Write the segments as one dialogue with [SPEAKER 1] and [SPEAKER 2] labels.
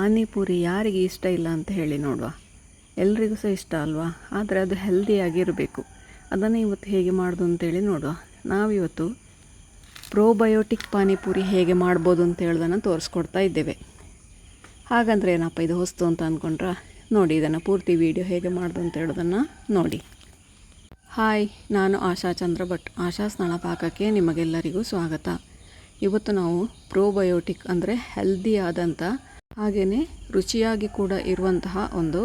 [SPEAKER 1] ಪಾನಿಪುರಿ ಯಾರಿಗೆ ಇಷ್ಟ ಇಲ್ಲ ಅಂತ ಹೇಳಿ ನೋಡುವ. ಎಲ್ರಿಗೂ ಸಹ ಇಷ್ಟ ಅಲ್ವಾ? ಆದರೆ ಅದು ಹೆಲ್ದಿಯಾಗಿರಬೇಕು. ಅದನ್ನು ಇವತ್ತು ಹೇಗೆ ಮಾಡೋದು ಅಂತೇಳಿ ನೋಡುವ. ನಾವಿವತ್ತು ಪ್ರೋಬಯೋಟಿಕ್ ಪಾನಿಪುರಿ ಹೇಗೆ ಮಾಡ್ಬೋದು ಅಂತ ಹೇಳೋದನ್ನು ತೋರಿಸ್ಕೊಡ್ತಾ ಇದ್ದೇವೆ. ಹಾಗಂದ್ರೆ ಏನಪ್ಪ ಇದು ಹೊಸ್ತು ಅಂತ ಅಂದ್ಕೊಂಡ್ರೆ ನೋಡಿ, ಇದನ್ನು ಪೂರ್ತಿ ವಿಡಿಯೋ ಹೇಗೆ ಮಾಡೋದು ಅಂತ ಹೇಳೋದನ್ನು ನೋಡಿ. ಹಾಯ್, ನಾನು ಆಶಾ ಚಂದ್ರ ಭಟ್. ಆಶಾ ಸ್ನಾನ ಪಾಕಕ್ಕೆ ನಿಮಗೆಲ್ಲರಿಗೂ ಸ್ವಾಗತ. ಇವತ್ತು ನಾವು ಪ್ರೋಬಯೋಟಿಕ್ ಅಂದರೆ ಹೆಲ್ದಿ ಆದಂಥ ಹಾಗೆಯೇ ರುಚಿಯಾಗಿ ಕೂಡ ಇರುವಂತಹ ಒಂದು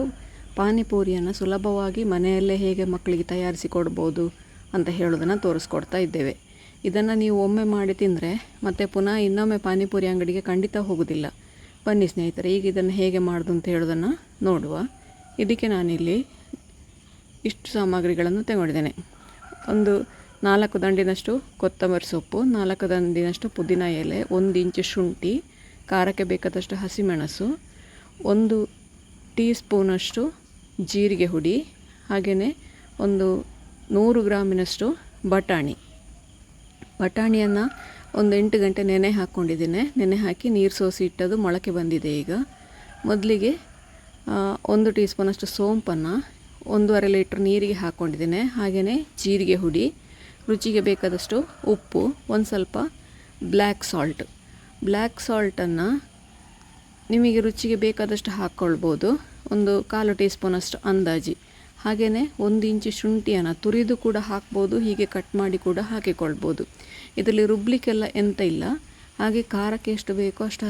[SPEAKER 1] ಪಾನಿಪೂರಿಯನ್ನು ಸುಲಭವಾಗಿ ಮನೆಯಲ್ಲೇ ಹೇಗೆ ಮಕ್ಕಳಿಗೆ ತಯಾರಿಸಿ ಕೊಡ್ಬೋದು ಅಂತ ಹೇಳೋದನ್ನು ತೋರಿಸ್ಕೊಡ್ತಾ ಇದ್ದೇವೆ. ಇದನ್ನು ನೀವು ಒಮ್ಮೆ ಮಾಡಿ ತಿಂದರೆ ಮತ್ತು ಪುನಃ ಇನ್ನೊಮ್ಮೆ ಪಾನಿಪುರಿ ಅಂಗಡಿಗೆ ಖಂಡಿತ ಹೋಗೋದಿಲ್ಲ. ಬನ್ನಿ ಸ್ನೇಹಿತರೆ, ಈಗ ಇದನ್ನು ಹೇಗೆ ಮಾಡೋದು ಅಂತ ಹೇಳೋದನ್ನು ನೋಡುವ. ಇದಕ್ಕೆ ನಾನಿಲ್ಲಿ ಇಷ್ಟು ಸಾಮಗ್ರಿಗಳನ್ನು ತಗೊಂಡಿದ್ದೇನೆ. ಒಂದು 4 ದಂಡಿನಷ್ಟು ಕೊತ್ತಂಬರಿ ಸೊಪ್ಪು, 4 ದಂಡಿನಷ್ಟು ಪುದೀನ ಎಲೆ, 1 ಇಂಚು ಶುಂಠಿ, ಖಾರಕ್ಕೆ ಬೇಕಾದಷ್ಟು ಹಸಿಮೆಣಸು, 1 ಟೀ ಸ್ಪೂನಷ್ಟು ಜೀರಿಗೆ ಹುಡಿ, ಹಾಗೆಯೇ ಒಂದು 100 ಗ್ರಾಮಿನಷ್ಟು ಬಟಾಣಿಯನ್ನು ಒಂದು 8 ಗಂಟೆ ನೆನೆ ಹಾಕ್ಕೊಂಡಿದ್ದೇನೆ. ನೆನೆ ಹಾಕಿ ನೀರು ಸೋಸಿ ಇಟ್ಟದು ಮೊಳಕೆ ಬಂದಿದೆ. ಈಗ ಮೊದಲಿಗೆ 1 ಟೀ ಸ್ಪೂನಷ್ಟು ಸೋಂಪನ್ನು 1.5 ಲೀಟ್ರ್ ನೀರಿಗೆ ಹಾಕ್ಕೊಂಡಿದ್ದೇನೆ. ಹಾಗೆಯೇ ಜೀರಿಗೆ ಹುಡಿ, ರುಚಿಗೆ ಬೇಕಾದಷ್ಟು ಉಪ್ಪು, ಒಂದು ಸ್ವಲ್ಪ ಬ್ಲ್ಯಾಕ್ ಸಾಲ್ಟನ್ನು ನಿಮಗೆ ರುಚಿಗೆ ಬೇಕಾದಷ್ಟು ಹಾಕ್ಕೊಳ್ಬೋದು. ಒಂದು 1/4 ಟೀ ಸ್ಪೂನಷ್ಟು ಅಂದಾಜಿ. ಹಾಗೆಯೇ 1 ಇಂಚು ಶುಂಠಿಯನ್ನು ತುರಿದು ಕೂಡ ಹಾಕ್ಬೋದು, ಹೀಗೆ ಕಟ್ ಮಾಡಿ ಕೂಡ ಹಾಕಿಕೊಳ್ಬೋದು. ಇದರಲ್ಲಿ ರುಬ್ಲಿಕ್ಕೆಲ್ಲ ಎಂತ ಇಲ್ಲ. ಹಾಗೆ ಖಾರಕ್ಕೆ ಎಷ್ಟು ಬೇಕೋ ಅಷ್ಟು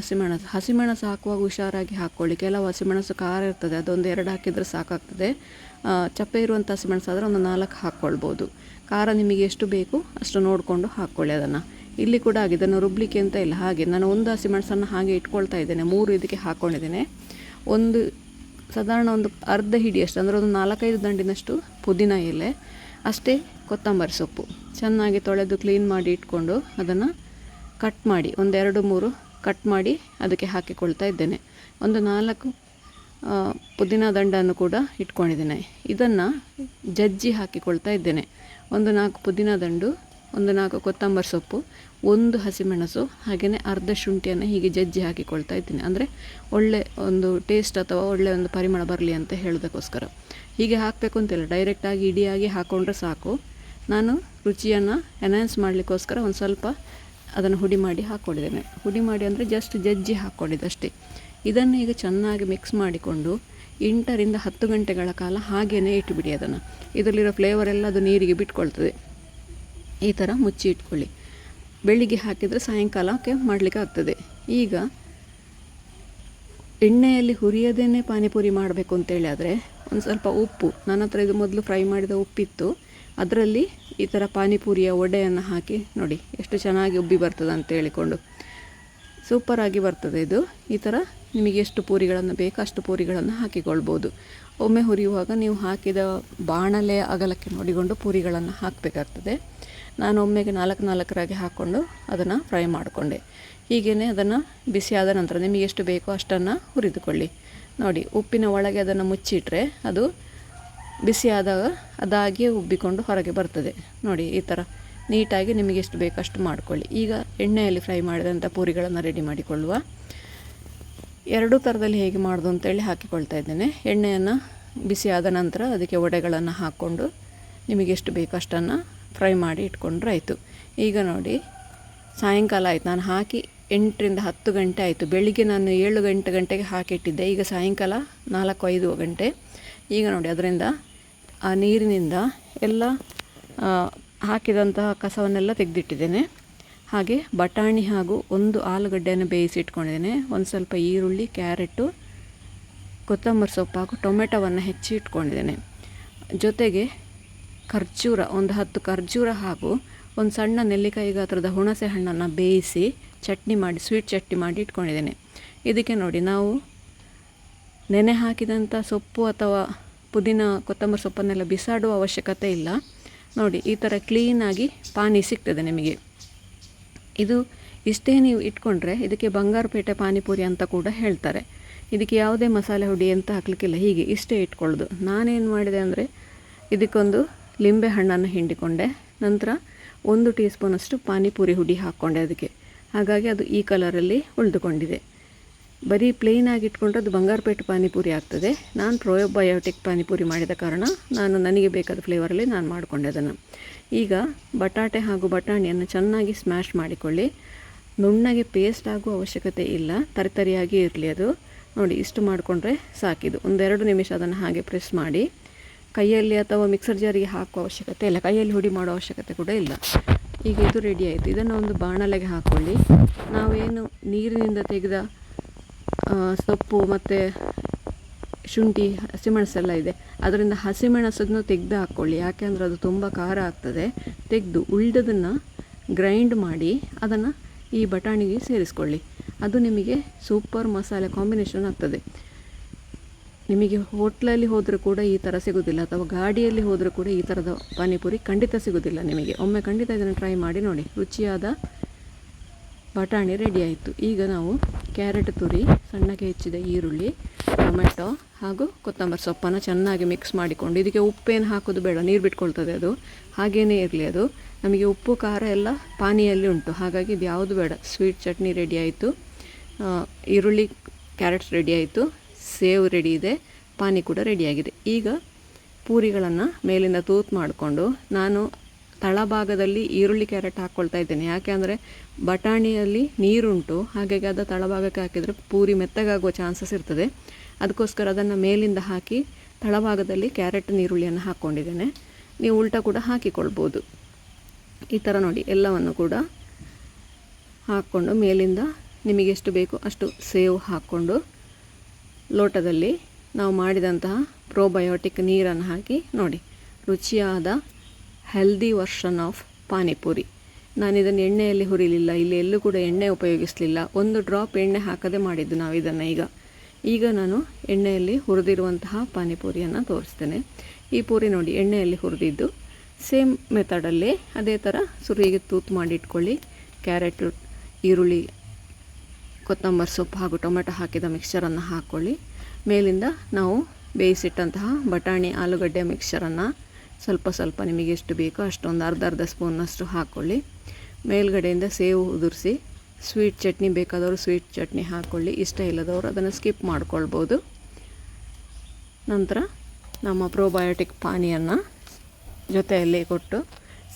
[SPEAKER 1] ಹಸಿಮೆಣಸು ಹಾಕುವಾಗ ಹುಷಾರಾಗಿ ಹಾಕ್ಕೊಳ್ಳಿ. ಕೆಲವು ಹಸಿಮೆಣಸು ಖಾರ ಇರ್ತದೆ, ಅದೊಂದು 2 ಹಾಕಿದರೆ ಸಾಕಾಗ್ತದೆ. ಚಪ್ಪೆ ಇರುವಂಥ ಹಸಿಮೆಣಸು ಆದರೆ ಒಂದು 4 ಹಾಕ್ಕೊಳ್ಬೋದು. ಖಾರ ನಿಮಗೆ ಎಷ್ಟು ಬೇಕು ಅಷ್ಟು ನೋಡಿಕೊಂಡು ಹಾಕ್ಕೊಳ್ಳಿ ಅದನ್ನು. ಇಲ್ಲಿ ಕೂಡ ಹಾಗೆ, ಇದನ್ನು ರುಬ್ಲಿಕ್ಕೆ ಅಂತ ಇಲ್ಲ. ಹಾಗೆ ನಾನು 1 ಹಸಿಮೆಣಸನ್ನು ಹಾಗೆ ಇಟ್ಕೊಳ್ತಾ ಇದ್ದೇನೆ. 3 ಇದಕ್ಕೆ ಹಾಕ್ಕೊಂಡಿದ್ದೇನೆ. ಸಾಧಾರಣ ಒಂದು ಅರ್ಧ ಹಿಡಿಯಷ್ಟು ಅಂದರೆ ಒಂದು 4-5 ದಂಡಿನಷ್ಟು ಪುದೀನ ಎಲೆ, ಅಷ್ಟೇ ಕೊತ್ತಂಬರಿ ಸೊಪ್ಪು ಚೆನ್ನಾಗಿ ತೊಳೆದು ಕ್ಲೀನ್ ಮಾಡಿ ಇಟ್ಕೊಂಡು ಅದನ್ನು ಕಟ್ ಮಾಡಿ ಒಂದು 2-3 ಕಟ್ ಮಾಡಿ ಅದಕ್ಕೆ ಹಾಕಿಕೊಳ್ತಾ ಇದ್ದೇನೆ. ಒಂದು 4 ಪುದೀನ ದಂಡನ್ನು ಕೂಡ ಇಟ್ಕೊಂಡಿದ್ದೇನೆ. ಇದನ್ನು ಜಜ್ಜಿ ಹಾಕಿಕೊಳ್ತಾ ಇದ್ದೇನೆ. ಒಂದು 4 ಪುದೀನ ದಂಡು, ಒಂದು 4 ಕೊತ್ತಂಬರಿ ಸೊಪ್ಪು, 1 ಹಸಿಮೆಣಸು, ಹಾಗೆಯೇ ಅರ್ಧ ಶುಂಠಿಯನ್ನು ಹೀಗೆ ಜಜ್ಜಿ ಹಾಕಿಕೊಳ್ತಾ ಇದ್ದೀನಿ. ಅಂದರೆ ಒಳ್ಳೆ ಒಂದು ಟೇಸ್ಟ್ ಅಥವಾ ಒಳ್ಳೆ ಒಂದು ಪರಿಮಳ ಬರಲಿ ಅಂತ ಹೇಳೋದಕ್ಕೋಸ್ಕರ. ಹೀಗೆ ಹಾಕಬೇಕು ಅಂತಿಲ್ಲ, ಡೈರೆಕ್ಟಾಗಿ ಇಡಿಯಾಗಿ ಹಾಕ್ಕೊಂಡ್ರೆ ಸಾಕು. ನಾನು ರುಚಿಯನ್ನು ಎನ್ಹಾನ್ಸ್ ಮಾಡಲಿಕ್ಕೋಸ್ಕರ ಒಂದು ಸ್ವಲ್ಪ ಅದನ್ನು ಹುಡಿ ಮಾಡಿ ಹಾಕ್ಕೊಂಡಿದ್ದೇನೆ. ಹುಡಿ ಮಾಡಿ ಅಂದರೆ ಜಸ್ಟ್ ಜಜ್ಜಿ ಹಾಕ್ಕೊಂಡಿದ್ದಷ್ಟೇ. ಇದನ್ನು ಈಗ ಚೆನ್ನಾಗಿ ಮಿಕ್ಸ್ ಮಾಡಿಕೊಂಡು 8 ರಿಂದ 10 ಗಂಟೆಗಳ ಕಾಲ ಹಾಗೆಯೇ ಇಟ್ಟುಬಿಡಿ ಅದನ್ನು. ಇದರಲ್ಲಿರೋ ಫ್ಲೇವರ್ ಎಲ್ಲ ಅದು ನೀರಿಗೆ ಬಿಟ್ಕೊಳ್ತದೆ. ಈ ಥರ ಮುಚ್ಚಿ ಇಟ್ಕೊಳ್ಳಿ. ಬೆಳಿಗ್ಗೆ ಹಾಕಿದರೆ ಸಾಯಂಕಾಲಕ್ಕೆ ಮಾಡಲಿಕ್ಕೆ ಆಗ್ತದೆ. ಈಗ ಎಣ್ಣೆಯಲ್ಲಿ ಹುರಿಯದೇನೆ ಪಾನಿಪುರಿ ಮಾಡಬೇಕು ಅಂತೇಳಿ ಆದರೆ ಒಂದು ಸ್ವಲ್ಪ ಉಪ್ಪು, ನನ್ನ ಹತ್ರ ಇದು ಮೊದಲು ಫ್ರೈ ಮಾಡಿದ ಉಪ್ಪಿತ್ತು, ಅದರಲ್ಲಿ ಈ ಥರ ಪಾನಿಪುರಿಯ ಒಡೆಯನ್ನು ಹಾಕಿ ನೋಡಿ ಎಷ್ಟು ಚೆನ್ನಾಗಿ ಉಬ್ಬಿ ಬರ್ತದೆ ಅಂತ ಹೇಳಿಕೊಂಡು. ಸೂಪರಾಗಿ ಬರ್ತದೆ ಇದು. ಈ ಥರ ನಿಮಗೆ ಎಷ್ಟು ಪೂರಿಗಳನ್ನು ಬೇಕೋ ಅಷ್ಟು ಪೂರಿಗಳನ್ನು ಹಾಕಿಕೊಳ್ಬೋದು. ಒಮ್ಮೆ ಹುರಿಯುವಾಗ ನೀವು ಹಾಕಿದ ಬಾಣಲೆಯ ಅಗಲಕ್ಕೆ ನೋಡಿಕೊಂಡು ಪೂರಿಗಳನ್ನು ಹಾಕಬೇಕಾಗ್ತದೆ. ನಾನು ಒಮ್ಮೆಗೆ 4 ಹಾಕ್ಕೊಂಡು ಅದನ್ನು ಫ್ರೈ ಮಾಡಿಕೊಂಡೆ. ಹೀಗೇ ಅದನ್ನು ಬಿಸಿಯಾದ ನಂತರ ನಿಮಗೆ ಎಷ್ಟು ಬೇಕೋ ಅಷ್ಟನ್ನು ಹುರಿದುಕೊಳ್ಳಿ. ನೋಡಿ, ಉಪ್ಪಿನ ಒಳಗೆ ಅದನ್ನು ಮುಚ್ಚಿಟ್ರೆ ಅದು ಬಿಸಿಯಾದಾಗ ಅದಾಗಿಯೇ ಉಬ್ಬಿಕೊಂಡು ಹೊರಗೆ ಬರ್ತದೆ. ನೋಡಿ, ಈ ಥರ ನೀಟಾಗಿ ನಿಮಗೆ ಎಷ್ಟು ಬೇಕೋ ಅಷ್ಟು ಮಾಡಿಕೊಳ್ಳಿ. ಈಗ ಎಣ್ಣೆಯಲ್ಲಿ ಫ್ರೈ ಮಾಡಿದಂಥ ಪೂರಿಗಳನ್ನು ರೆಡಿ ಮಾಡಿಕೊಳ್ಳುವ. 2 ಥರದಲ್ಲಿ ಹೇಗೆ ಮಾಡೋದು ಅಂತೇಳಿ ಹಾಕಿಕೊಳ್ತಾ ಇದ್ದೇನೆ. ಎಣ್ಣೆಯನ್ನು ಬಿಸಿಯಾದ ನಂತರ ಅದಕ್ಕೆ ವಡೆಗಳನ್ನು ಹಾಕ್ಕೊಂಡು ನಿಮಗೆ ಎಷ್ಟು ಬೇಕೋ ಅಷ್ಟನ್ನು ಫ್ರೈ ಮಾಡಿ ಇಟ್ಕೊಂಡ್ರೆ ಆಯಿತು. ಈಗ ನೋಡಿ, ಸಾಯಂಕಾಲ ಆಯಿತು. ನಾನು ಹಾಕಿ 8 ರಿಂದ 10 ಗಂಟೆ ಆಯಿತು. ಬೆಳಿಗ್ಗೆ ನಾನು 7-8 ಗಂಟೆಗೆ ಹಾಕಿಟ್ಟಿದ್ದೆ. ಈಗ ಸಾಯಂಕಾಲ 4-5 ಗಂಟೆ. ಈಗ ನೋಡಿ, ಅದರಿಂದ ಆ ನೀರಿನಿಂದ ಎಲ್ಲ ಹಾಕಿದಂತಹ ಕಸವನ್ನೆಲ್ಲ ತೆಗೆದಿಟ್ಟಿದ್ದೇನೆ. ಹಾಗೆ ಬಟಾಣಿ ಹಾಗೂ 1 ಆಲೂಗಡ್ಡೆಯನ್ನು ಬೇಯಿಸಿ ಇಟ್ಕೊಂಡಿದ್ದೇನೆ. ಒಂದು ಸ್ವಲ್ಪ ಈರುಳ್ಳಿ, ಕ್ಯಾರೆಟು, ಕೊತ್ತಂಬರಿ ಸೊಪ್ಪು ಹಾಗೂ ಟೊಮೆಟೊವನ್ನು ಹೆಚ್ಚಿ ಇಟ್ಕೊಂಡಿದ್ದೇನೆ. ಜೊತೆಗೆ ಖರ್ಜೂರ, ಒಂದು 10 ಖರ್ಜೂರ ಹಾಗೂ ಒಂದು ಸಣ್ಣ ನೆಲ್ಲಿಕಾಯಿ ಗಾತ್ರದ ಹುಣಸೆ ಹಣ್ಣನ್ನು ಬೇಯಿಸಿ ಸ್ವೀಟ್ ಚಟ್ನಿ ಮಾಡಿ ಇಟ್ಕೊಂಡಿದ್ದೇನೆ. ಇದಕ್ಕೆ ನೋಡಿ, ನಾವು ನೆನೆ ಹಾಕಿದಂಥ ಸೊಪ್ಪು ಅಥವಾ ಪುದೀನ ಕೊತ್ತಂಬರಿ ಸೊಪ್ಪನ್ನೆಲ್ಲ ಬಿಸಾಡುವ ಅವಶ್ಯಕತೆ ಇಲ್ಲ. ನೋಡಿ, ಈ ಥರ ಕ್ಲೀನಾಗಿ ಪಾನಿ ಸಿಗ್ತದೆ ನಿಮಗೆ. ಇದು ಇಷ್ಟೇ ನೀವು ಇಟ್ಕೊಂಡ್ರೆ ಇದಕ್ಕೆ ಬಂಗಾರಪೇಟೆ ಪಾನಿಪುರಿ ಅಂತ ಕೂಡ ಹೇಳ್ತಾರೆ. ಇದಕ್ಕೆ ಯಾವುದೇ ಮಸಾಲೆ ಹುಡಿ ಅಂತ ಹಾಕಲಿಕ್ಕಿಲ್ಲ, ಹೀಗೆ ಇಷ್ಟೇ ಇಟ್ಕೊಳ್ಳೋದು. ನಾನೇನು ಮಾಡಿದೆ ಅಂದರೆ ಇದಕ್ಕೊಂದು ಲಿಂಬೆ ಹಣ್ಣನ್ನು ಹಿಂಡಿಕೊಂಡೆ. ನಂತರ 1 ಟೀ ಸ್ಪೂನಷ್ಟು ಪಾನಿಪುರಿ ಹುಡಿ ಹಾಕ್ಕೊಂಡೆ ಅದಕ್ಕೆ. ಹಾಗಾಗಿ ಅದು ಈ ಕಲರಲ್ಲಿ ಉಳಿದುಕೊಂಡಿದೆ. ಬರೀ ಪ್ಲೇನಾಗಿ ಇಟ್ಕೊಂಡ್ರೆ ಅದು ಬಂಗಾರಪೇಟೆ ಪಾನಿಪುರಿ ಆಗ್ತದೆ. ನಾನು ಪ್ರೋಬಯೋಟಿಕ್ ಪಾನಿಪುರಿ ಮಾಡಿದ ಕಾರಣ ನನಗೆ ಬೇಕಾದ ಫ್ಲೇವರಲ್ಲಿ ನಾನು ಮಾಡಿಕೊಂಡೆ ಅದನ್ನು. ಈಗ ಬಟಾಟೆ ಹಾಗೂ ಬಟಾಣಿಯನ್ನು ಚೆನ್ನಾಗಿ ಸ್ಮ್ಯಾಶ್ ಮಾಡಿಕೊಳ್ಳಿ. ನುಣ್ಣಗೆ ಪೇಸ್ಟ್ ಆಗುವ ಅವಶ್ಯಕತೆ ಇಲ್ಲ, ತರಿತರಿಯಾಗಿ ಇರಲಿ ಅದು. ನೋಡಿ, ಇಷ್ಟು ಮಾಡಿಕೊಂಡ್ರೆ ಸಾಕಿದು. 1-2 ನಿಮಿಷ ಅದನ್ನು ಹಾಗೆ ಪ್ರೆಸ್ ಮಾಡಿ. ಕೈಯಲ್ಲಿ ಅಥವಾ ಮಿಕ್ಸರ್ ಜಾರಿಗೆ ಹಾಕುವ ಅವಶ್ಯಕತೆ ಇಲ್ಲ, ಕೈಯಲ್ಲಿ ಹುಡಿ ಮಾಡೋ ಅವಶ್ಯಕತೆ ಕೂಡ ಇಲ್ಲ. ಈಗ ಇದು ರೆಡಿ ಆಯಿತು. ಇದನ್ನು ಒಂದು ಬಾಣಲೆಗೆ ಹಾಕ್ಕೊಳ್ಳಿ. ನಾವೇನು ನೀರಿನಿಂದ ತೆಗೆದ ಸೊಪ್ಪು ಮತ್ತು ಶುಂಠಿ, ಹಸಿಮೆಣಸೆಲ್ಲ ಇದೆ, ಅದರಿಂದ ಹಸಿಮೆಣಸನ್ನು ತೆಗೆದು ಹಾಕ್ಕೊಳ್ಳಿ. ಯಾಕೆಂದರೆ ಅದು ತುಂಬ ಖಾರ ಆಗ್ತದೆ. ತೆಗೆದು ಉಳಿದದನ್ನು ಗ್ರೈಂಡ್ ಮಾಡಿ ಅದನ್ನು ಈ ಬಟಾಣಿಗೆ ಸೇರಿಸ್ಕೊಳ್ಳಿ. ಅದು ನಿಮಗೆ ಸೂಪರ್ ಮಸಾಲೆ ಕಾಂಬಿನೇಷನ್ ಆಗ್ತದೆ. ನಿಮಗೆ ಹೋಟ್ಲಲ್ಲಿ ಹೋದರೂ ಕೂಡ ಈ ಥರ ಸಿಗೋದಿಲ್ಲ, ಅಥವಾ ಗಾಡಿಯಲ್ಲಿ ಹೋದರೂ ಕೂಡ ಈ ಥರದ ಪಾನಿಪುರಿ ಖಂಡಿತ ಸಿಗೋದಿಲ್ಲ ನಿಮಗೆ. ಒಮ್ಮೆ ಖಂಡಿತ ಇದನ್ನು ಟ್ರೈ ಮಾಡಿ ನೋಡಿ. ರುಚಿಯಾದ ಬಟಾಣಿ ರೆಡಿ ಆಯಿತು. ಈಗ ನಾವು ಕ್ಯಾರೆಟ್ ತುರಿ, ಸಣ್ಣಗೆ ಹೆಚ್ಚಿದ ಈರುಳ್ಳಿ, ಟೊಮೆಟೊ ಹಾಗೂ ಕೊತ್ತಂಬರಿ ಸೊಪ್ಪನ್ನು ಚೆನ್ನಾಗಿ ಮಿಕ್ಸ್ ಮಾಡಿಕೊಂಡು, ಇದಕ್ಕೆ ಉಪ್ಪೇನು ಹಾಕೋದು ಬೇಡ, ನೀರು ಬಿಟ್ಕೊಳ್ತದೆ ಅದು, ಹಾಗೇ ಇರಲಿ ಅದು. ನಮಗೆ ಉಪ್ಪು ಖಾರ ಎಲ್ಲ ಪಾನಿಯಲ್ಲಿ ಉಂಟು, ಹಾಗಾಗಿ ಇದು ಯಾವುದು ಬೇಡ. ಸ್ವೀಟ್ ಚಟ್ನಿ ರೆಡಿ ಆಯಿತು, ಈರುಳ್ಳಿ ಕ್ಯಾರೆಟ್ಸ್ ರೆಡಿ ಆಯಿತು, ಸೇವ್ ರೆಡಿ ಇದೆ, ಪಾನಿ ಕೂಡ ರೆಡಿಯಾಗಿದೆ. ಈಗ ಪೂರಿಗಳನ್ನು ಮೇಲಿಂದ ತೂತು ಮಾಡಿಕೊಂಡು, ನಾನು ತಳಭಾಗದಲ್ಲಿ ಈರುಳ್ಳಿ ಕ್ಯಾರೆಟ್ ಹಾಕ್ಕೊಳ್ತಾ ಇದ್ದೇನೆ. ಯಾಕೆ ಅಂದರೆ ಬಟಾಣಿಯಲ್ಲಿ ನೀರುಂಟು, ಹಾಗಾಗಿ ಅದು ತಳಭಾಗಕ್ಕೆ ಹಾಕಿದರೆ ಪೂರಿ ಮೆತ್ತಗಾಗುವ ಚಾನ್ಸಸ್ ಇರ್ತದೆ. ಅದಕ್ಕೋಸ್ಕರ ಅದನ್ನು ಮೇಲಿಂದ ಹಾಕಿ ತಳಭಾಗದಲ್ಲಿ ಕ್ಯಾರೆಟ್ ಈರುಳ್ಳಿಯನ್ನು ಹಾಕ್ಕೊಂಡಿದ್ದೇನೆ. ನೀವು ಉಲ್ಟಾ ಕೂಡ ಹಾಕಿಕೊಳ್ಬೋದು. ಈ ಥರ ನೋಡಿ, ಎಲ್ಲವನ್ನು ಕೂಡ ಹಾಕ್ಕೊಂಡು ಮೇಲಿಂದ ನಿಮಗೆ ಎಷ್ಟು ಬೇಕು ಅಷ್ಟು ಸೇವ್ ಹಾಕ್ಕೊಂಡು, ಲೋಟದಲ್ಲಿ ನಾವು ಮಾಡಿದಂತಹ ಪ್ರೋಬಯೋಟಿಕ್ ನೀರನ್ನು ಹಾಕಿ ನೋಡಿ, ರುಚಿಯಾದ ಹೆಲ್ದಿ ವರ್ಷನ್ ಆಫ್ ಪಾನಿಪುರಿ. ನಾನು ಇದನ್ನು ಎಣ್ಣೆಯಲ್ಲಿ ಹುರಿಲಿಲ್ಲ, ಇಲ್ಲಿ ಎಲ್ಲೂ ಕೂಡ ಎಣ್ಣೆ ಉಪಯೋಗಿಸಲಿಲ್ಲ, ಒಂದು ಡ್ರಾಪ್ ಎಣ್ಣೆ ಹಾಕದೆ ಮಾಡಿದ್ದು ನಾವು ಇದನ್ನು. ಈಗ ನಾನು ಎಣ್ಣೆಯಲ್ಲಿ ಹುರಿದಿರುವಂತಹ ಪಾನಿಪುರಿಯನ್ನು ತೋರಿಸ್ತೇನೆ. ಈ ಪೂರಿ ನೋಡಿ, ಎಣ್ಣೆಯಲ್ಲಿ ಹುರಿದಿದ್ದು. ಸೇಮ್ ಮೆಥಡಲ್ಲಿ ಅದೇ ಥರ ಸುರಿಗೆ ತೂತು ಮಾಡಿ ಇಟ್ಕೊಳ್ಳಿ. ಕ್ಯಾರೆಟ್, ಈರುಳ್ಳಿ, ಕೊತ್ತಂಬರಿ ಸೊಪ್ಪು ಹಾಗೂ ಟೊಮೆಟೊ ಹಾಕಿದ ಮಿಕ್ಸ್ಚರನ್ನು ಹಾಕ್ಕೊಳ್ಳಿ. ಮೇಲಿಂದ ನಾವು ಬೇಯಿಸಿಟ್ಟಂತಹ ಬಟಾಣಿ ಆಲೂಗಡ್ಡೆ ಮಿಕ್ಸ್ಚರನ್ನು ಸ್ವಲ್ಪ ನಿಮಗೆ ಎಷ್ಟು ಬೇಕೋ ಅಷ್ಟೊಂದು ಅರ್ಧ ಸ್ಪೂನ್ನಷ್ಟು ಹಾಕ್ಕೊಳ್ಳಿ. ಮೇಲ್ಗಡೆಯಿಂದ ಸೇವು ಉದುರಿಸಿ, ಸ್ವೀಟ್ ಚಟ್ನಿ ಬೇಕಾದವರು ಸ್ವೀಟ್ ಚಟ್ನಿ ಹಾಕ್ಕೊಳ್ಳಿ, ಇಷ್ಟ ಇಲ್ಲದವರು ಅದನ್ನು ಸ್ಕಿಪ್ ಮಾಡ್ಕೊಳ್ಬೋದು. ನಂತರ ನಮ್ಮ ಪ್ರೋಬಯೋಟಿಕ್ ಪಾನಿಯನ್ನು ಜೊತೆಯಲ್ಲಿ ಕೊಟ್ಟು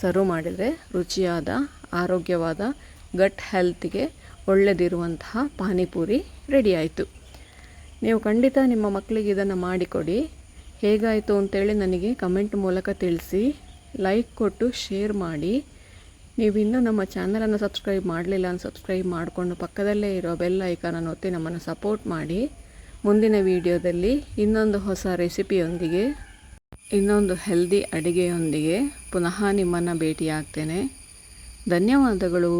[SPEAKER 1] ಸರ್ವ್ ಮಾಡಿದರೆ ರುಚಿಯಾದ, ಆರೋಗ್ಯವಾದ, ಗಟ್ ಹೆಲ್ತ್ಗೆ ಒಳ್ಳೆಯದಿರುವಂತಹ ಪಾನಿಪುರಿ ರೆಡಿ ಆಯಿತು. ನೀವು ಖಂಡಿತ ನಿಮ್ಮ ಮಕ್ಕಳಿಗೆ ಇದನ್ನು ಮಾಡಿಕೊಡಿ. ಹೇಗಾಯಿತು ಅಂತೇಳಿ ನನಗೆ ಕಮೆಂಟ್ ಮೂಲಕ ತಿಳಿಸಿ. ಲೈಕ್ ಕೊಟ್ಟು ಶೇರ್ ಮಾಡಿ. ನೀವಿನ್ನೂ ನಮ್ಮ ಚಾನಲನ್ನು ಸಬ್ಸ್ಕ್ರೈಬ್ ಮಾಡಲಿಲ್ಲ ಅಂತ ಸಬ್ಸ್ಕ್ರೈಬ್ ಮಾಡಿಕೊಂಡು ಪಕ್ಕದಲ್ಲೇ ಇರೋ ಬೆಲ್ ಐಕಾನನ್ನು ಒತ್ತಿ ನಮ್ಮನ್ನು ಸಪೋರ್ಟ್ ಮಾಡಿ. ಮುಂದಿನ ವಿಡಿಯೋದಲ್ಲಿ ಇನ್ನೊಂದು ಹೊಸ ರೆಸಿಪಿಯೊಂದಿಗೆ, ಇನ್ನೊಂದು ಹೆಲ್ದಿ ಅಡುಗೆಯೊಂದಿಗೆ ಪುನಃ ನಿಮ್ಮನ್ನು ಭೇಟಿಯಾಗ್ತೇನೆ. ಧನ್ಯವಾದಗಳು.